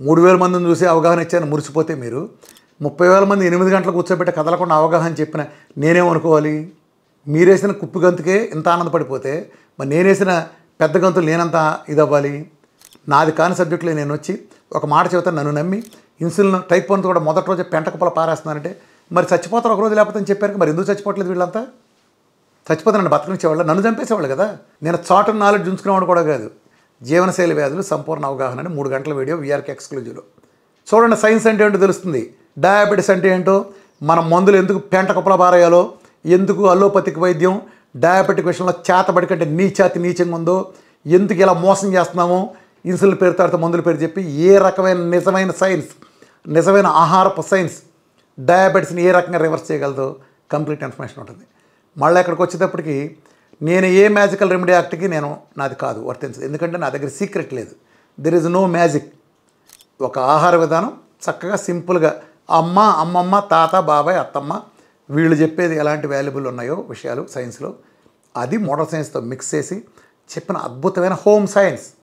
3000 మందిని చూసి అవగాహన ఇచ్చాను మురిసిపోతే మీరు 30,000 మంది 8 గంటలు కూర్చోబెట్టి కదలకుండా అవగాహన చెప్పిన నేనేమనుకోవాలి? మీరేసిన కుప్పి గంతుకే ఇంత ఆనందపడిపోతే మరి నేనేసిన పెద్ద గంతులు నేనంత ఇదవ్వాలి? నాది కాని సబ్జెక్టులో నేను వచ్చి ఒక మాట చెబుతాను, నన్ను నమ్మి ఇన్సులిన్ టైప్ 1 కూడా మొదటి రోజే పెంట కుప్పలు పారేస్తున్నానంటే మరి చచ్చిపోతారు ఒకరోజు లేకపోతే అని చెప్పారు. మరి ఎందుకు చచ్చిపోవట్లేదు వీళ్ళంతా? చచ్చిపోతే నన్ను బతకనిచ్చేవాళ్ళు, నన్ను చంపేసేవాళ్ళు కదా. నేను చాటు నాలెడ్జ్ ఉంచుకునేవాడు కూడా కాదు. జీవనశైలి వ్యాధులు సంపూర్ణ అవగాహన అని 3 గంటల వీడియో వీఆర్కే ఎక్స్క్లూజివ్లో చూడండి. సైన్స్ అంటే ఏంటో తెలుస్తుంది. డయాబెటీస్ అంటే ఏంటో, మన మందులు ఎందుకు పెంట కుప్పల పారేయాలో, ఎందుకు అల్లోపతిక్ వైద్యం డయాబెటిక్ విషయంలో చేతబడి కంటే నీచాతి నీచంగా ఉందో, ఎందుకు ఇలా మోసం చేస్తున్నామో, ఇన్సులిన్ పేరు తర్వాత మందుల పేరు చెప్పి ఏ రకమైన నిజమైన సైన్స్, నిజమైన ఆహారపు సైన్స్ డయాబెటీస్ని ఏ రకంగా రివర్స్ చేయగలదో కంప్లీట్ ఇన్ఫర్మేషన్ ఉంటుంది. మళ్ళీ ఇక్కడికి వచ్చేటప్పటికి నేను ఏ మ్యాజికల్ రెమెడీ యాక్ట్కి నాది కాదు, వర్తించదు. ఎందుకంటే నా దగ్గర సీక్రెట్ లేదు. There is no magic. ఒక ఆహార విధానం చక్కగా సింపుల్గా అమ్మమ్మ తాత బాబాయ్ అత్తమ్మ వీళ్ళు చెప్పేది ఎలాంటి వాల్యుబుల్ ఉన్నాయో విషయాలు సైన్స్లో, అది మోడల్ సైన్స్తో మిక్స్ చేసి చెప్పిన అద్భుతమైన హోమ్ సైన్స్.